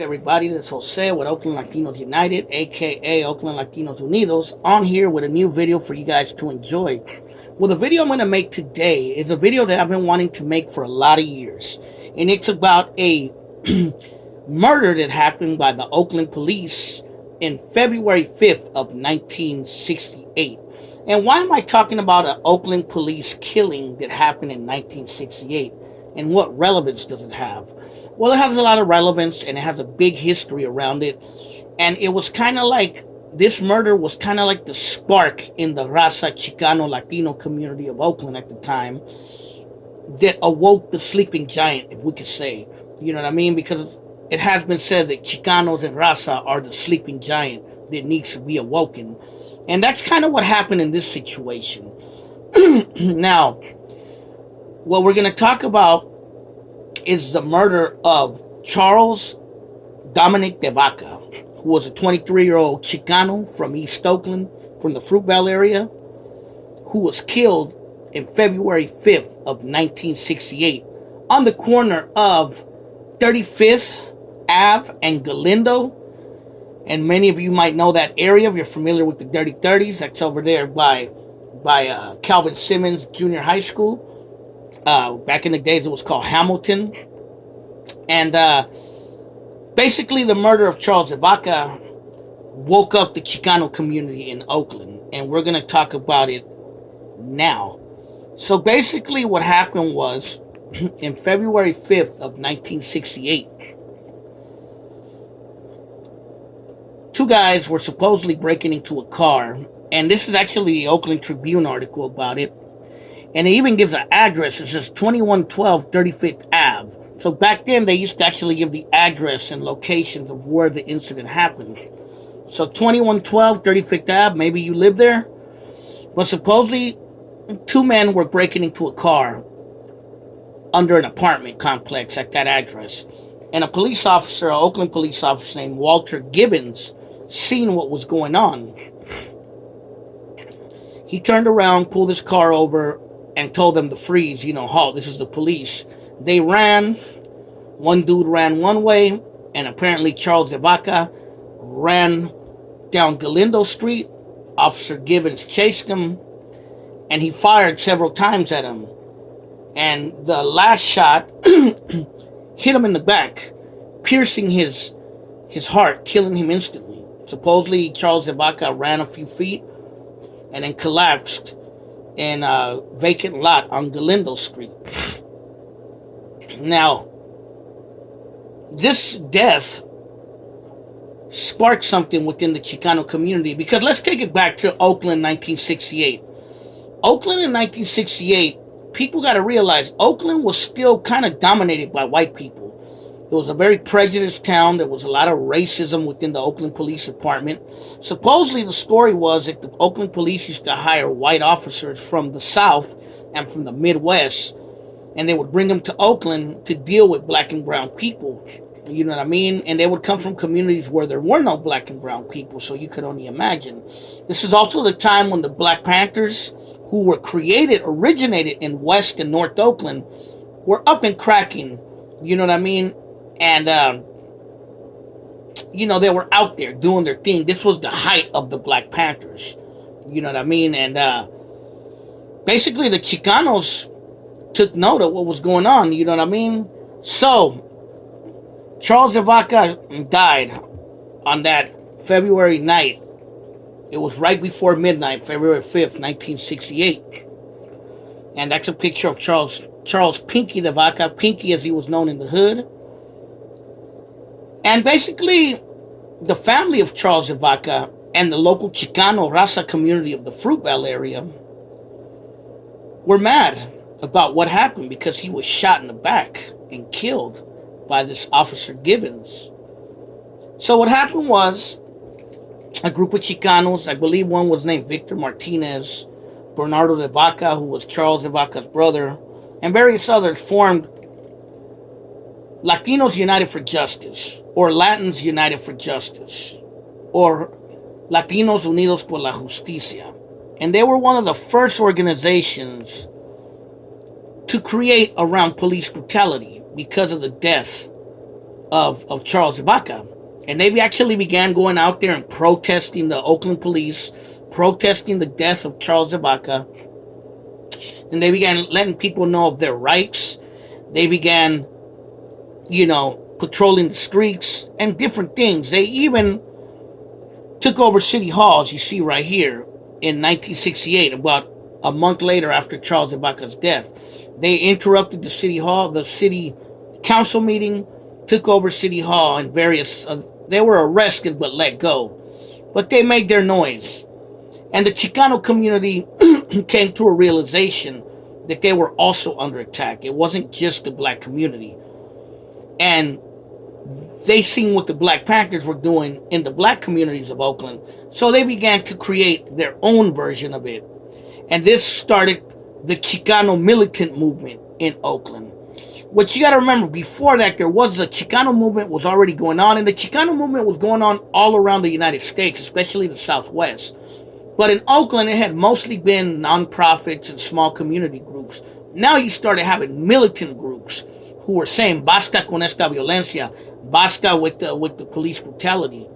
everybody? This is Jose with Oakland Latinos United, aka Oakland Latinos Unidos, on here with a new video for you guys to enjoy. Well, the video I'm going to make today is a video that I've been wanting to make for a lot of years, and it's about a murder that happened by the Oakland police in February 5th of 1968. And why am I talking about an Oakland police killing that happened in 1968? And what relevance does it have? Well, it has a lot of relevance, and it has a big history around it. And it was kind of like, this murder was kind of like the spark in the Raza Chicano Latino community of Oakland at the time that awoke the sleeping giant, if we could say. You know what I mean? Because it has been said that Chicanos and Raza are the sleeping giant that needs to be awoken. And that's kind of what happened in this situation. Now, what we're going to talk about is the murder of Charles Dominic de Baca, who was a 23-year-old Chicano from East Oakland, from the Fruitvale area, who was killed in February 5th of 1968 on the corner of 35th Ave and Galindo. And many of you might know that area if you're familiar with the Dirty 30s. That's over there by Calvin Simmons Junior High School. Back in the days, it was called Hamilton. And basically, the murder of Charles de Baca woke up the Chicano community in Oakland. And we're going to talk about it now. So basically, what happened was, in February 5th of 1968, two guys were supposedly breaking into a car. And this is actually the Oakland Tribune article about it. And it even gives an address. It says 2112 35th Ave. So back then, they used to actually give the address and locations of where the incident happened. So 2112 35th Ave, maybe you live there. But supposedly, two men were breaking into a car under an apartment complex at that address. And a police officer, an Oakland police officer named Walter Gibbons, seen what was going on. He turned around, pulled his car over, and told them to freeze, halt, this is the police. They ran. One dude ran one way, and apparently Charles de Baca ran down Galindo Street. Officer Gibbons chased him, and he fired several times at him. And the last shot hit him in the back, piercing his heart, killing him instantly. Supposedly, Charles de Baca ran a few feet and then collapsed in a vacant lot on Galindo Street. Now, this death sparked something within the Chicano community, because let's take it back to Oakland 1968. Oakland in 1968, people got to realize Oakland was still kind of dominated by white people. It was a very prejudiced town. There was a lot of racism within the Oakland Police Department. Supposedly, the story was that the Oakland Police used to hire white officers from the South and from the Midwest, and they would bring them to Oakland to deal with black and brown people. You know what I mean? And they would come from communities where there were no black and brown people, so you could only imagine. This is also the time when the Black Panthers, who were originated in West and North Oakland, were up and cracking. You know what I mean? And, they were out there doing their thing. This was the height of the Black Panthers. You know what I mean? And basically the Chicanos took note of what was going on. You know what I mean? So, Charles de Baca died on that February night. It was right before midnight, February 5th, 1968. And that's a picture of Charles Pinky de Baca, Pinky as he was known in the hood. And basically, the family of Charles de Baca and the local Chicano Raza community of the Fruitvale area were mad about what happened, because he was shot in the back and killed by this Officer Gibbons. So what happened was, a group of Chicanos, I believe one was named Victor Martinez, Bernardo de Baca, who was Charles de Baca's brother, and various others, formed Latinos United for Justice, or Latins United for Justice, or Latinos Unidos por la Justicia. And they were one of the first organizations to create around police brutality because of the death of Charles Baca. And they actually began going out there and protesting the Oakland police, protesting the death of Charles Baca. And they began letting people know of their rights. They began, patrolling the streets and different things. They even took over City Hall, as you see right here, in 1968, about a month later after Charles Baca's death. They interrupted the City Hall, the city council meeting, took over City Hall, and they were arrested but let go. But they made their noise. And the Chicano community came to a realization that they were also under attack. It wasn't just the black community. And they seen what the Black Panthers were doing in the black communities of Oakland. So they began to create their own version of it. And this started the Chicano militant movement in Oakland. What you got to remember, before that, the Chicano movement was already going on. And the Chicano movement was going on all around the United States, especially the Southwest. But in Oakland, it had mostly been nonprofits and small community groups. Now you started having militant groups who were saying, basta con esta violencia, basta with the police brutality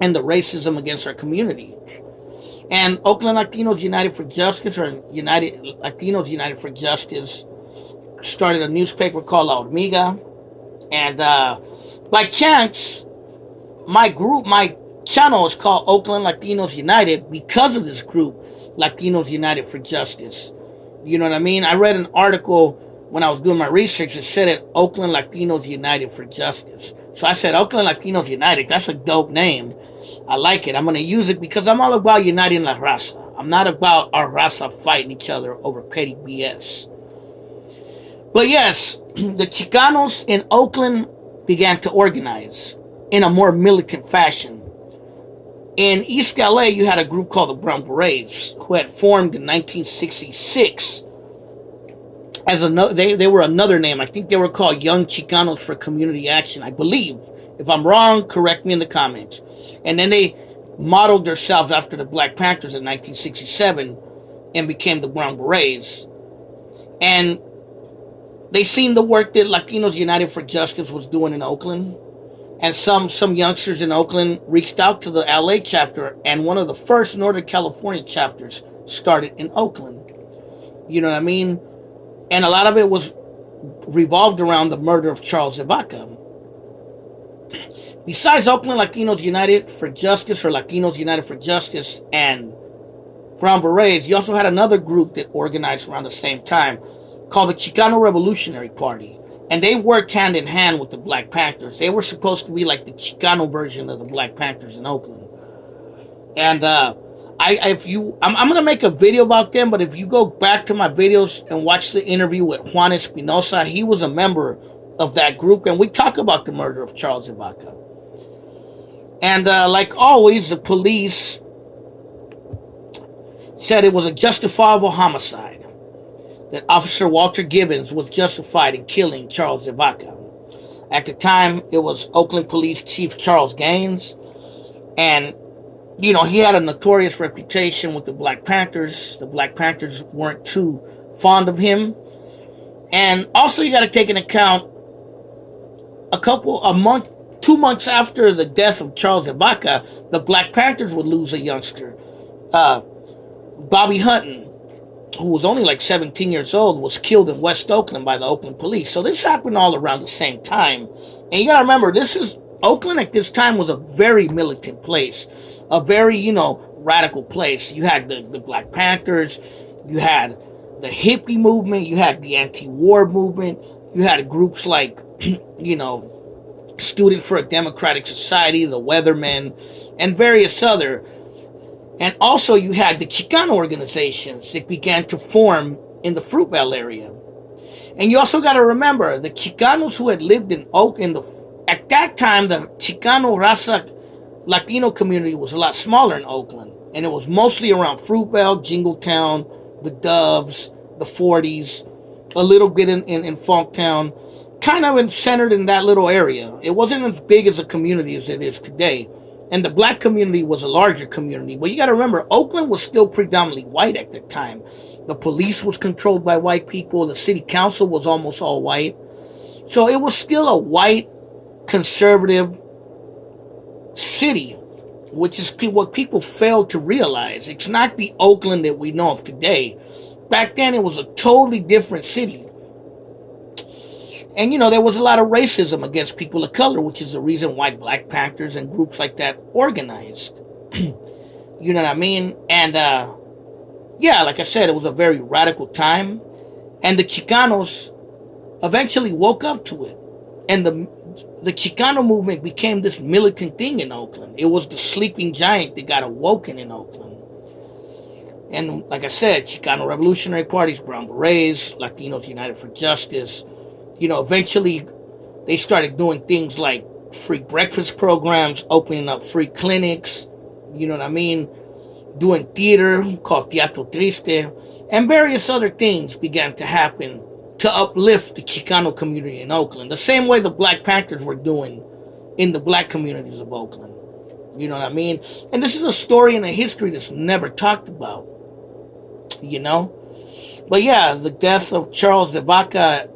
and the racism against our community. And Oakland Latinos United for Justice, or Latinos United for Justice, started a newspaper called La Hormiga. And by chance, my channel is called Oakland Latinos United because of this group, Latinos United for Justice. You know what I mean? I read an article when I was doing my research that said it, Oakland Latinos United for Justice. So I said, Oakland Latinos United, that's a dope name. I like it. I'm going to use it because I'm all about uniting la raza. I'm not about our raza fighting each other over petty BS. But yes, the Chicanos in Oakland began to organize in a more militant fashion. In East LA, you had a group called the Brown Berets, who had formed in 1966 as they were another name. I think they were called Young Chicanos for Community Action, I believe. If I'm wrong, correct me in the comments. And then they modeled themselves after the Black Panthers in 1967 and became the Brown Berets. And they seen the work that Latinos United for Justice was doing in Oakland. And some youngsters in Oakland reached out to the LA chapter, and one of the first Northern California chapters started in Oakland. You know what I mean? And a lot of it was revolved around the murder of Charles Baca. Besides Oakland Latinos United for Justice, or Latinos United for Justice, and Brown Berets, you also had another group that organized around the same time called the Chicano Revolutionary Party. And they worked hand in hand with the Black Panthers. They were supposed to be like the Chicano version of the Black Panthers in Oakland. And I'm going to make a video about them, but if you go back to my videos and watch the interview with Juan Espinosa, he was a member of that group, and we talk about the murder of Charles Baca. And like always, the police said it was a justifiable homicide, that Officer Walter Gibbons was justified in killing Charles Baca. At the time, it was Oakland Police Chief Charles Gaines, and he had a notorious reputation with the Black Panthers. The Black Panthers weren't too fond of him. And also, you got to take into account 2 months after the death of Charles Baca, the Black Panthers would lose a youngster. Bobby Hutton, who was only like 17 years old, was killed in West Oakland by the Oakland police. So this happened all around the same time. And you got to remember, Oakland at this time was a very militant place, a very, radical place. You had the Black Panthers, you had the hippie movement, you had the anti-war movement, you had groups like, Student for a Democratic Society, the Weathermen, and various other. And also you had the Chicano organizations that began to form in the Fruitvale area. And you also got to remember, the Chicanos who had lived in Oakland, at that time, the Chicano raza Latino community was a lot smaller in Oakland. And it was mostly around Fruitvale, Jingletown, the Doves, the 40s, a little bit in Funktown, kind of centered in that little area. It wasn't as big as a community as it is today. And the black community was a larger community. But you got to remember, Oakland was still predominantly white at the time. The police was controlled by white people. The city council was almost all white. So it was still a white conservative city, which is what people fail to realize. It's not the Oakland that we know of today. Back then, it was a totally different city. And, there was a lot of racism against people of color, which is the reason why Black Panthers and groups like that organized. You know what I mean? And, yeah, like I said, it was a very radical time. And the Chicanos eventually woke up to it. And the Chicano movement became this militant thing in Oakland. It was the sleeping giant that got awoken in Oakland. And like I said, Chicano Revolutionary Parties, Brown Berets, Latinos United for Justice. Eventually they started doing things like free breakfast programs, opening up free clinics, you know what I mean? Doing theater called Teatro Triste, and various other things began to happen to uplift the Chicano community in Oakland, the same way the Black Panthers were doing in the Black communities of Oakland. You know what I mean? And this is a story and a history that's never talked about, But yeah, the death of Charles de Baca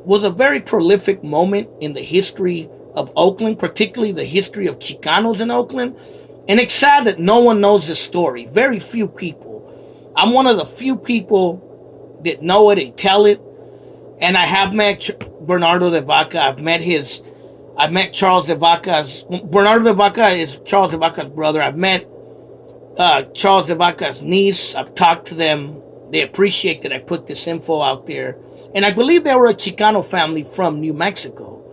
was a very prolific moment in the history of Oakland, particularly the history of Chicanos in Oakland. And it's sad that no one knows this story. Very few people. I'm one of the few people that know it and tell it. And I have met Bernardo de Baca. I've met Charles de Baca's... Bernardo de Baca is Charles de Baca's brother. I've met Charles de Baca's niece. I've talked to them. They appreciate that I put this info out there. And I believe they were a Chicano family from New Mexico,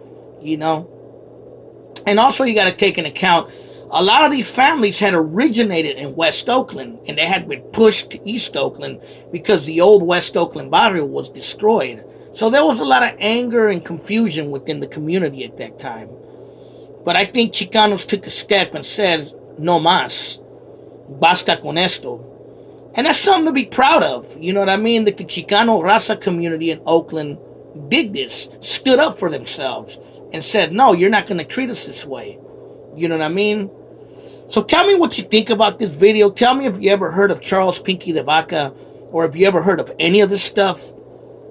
And also you got to take into account, a lot of these families had originated in West Oakland, and they had been pushed to East Oakland because the old West Oakland barrio was destroyed. So there was a lot of anger and confusion within the community at that time. But I think Chicanos took a step and said, no más, basta con esto. And that's something to be proud of. You know what I mean? That the Chicano Raza community in Oakland did this, stood up for themselves, and said, no, you're not going to treat us this way. You know what I mean? So tell me what you think about this video. Tell me if you ever heard of Charles Pinky de Baca, or if you ever heard of any of this stuff.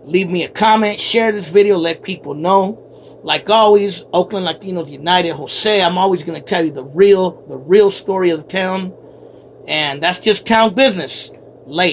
Leave me a comment, share this video, let people know. Like always, Oakland Latinos United, Jose, I'm always going to tell you the real story of the town. And that's just town business. Later.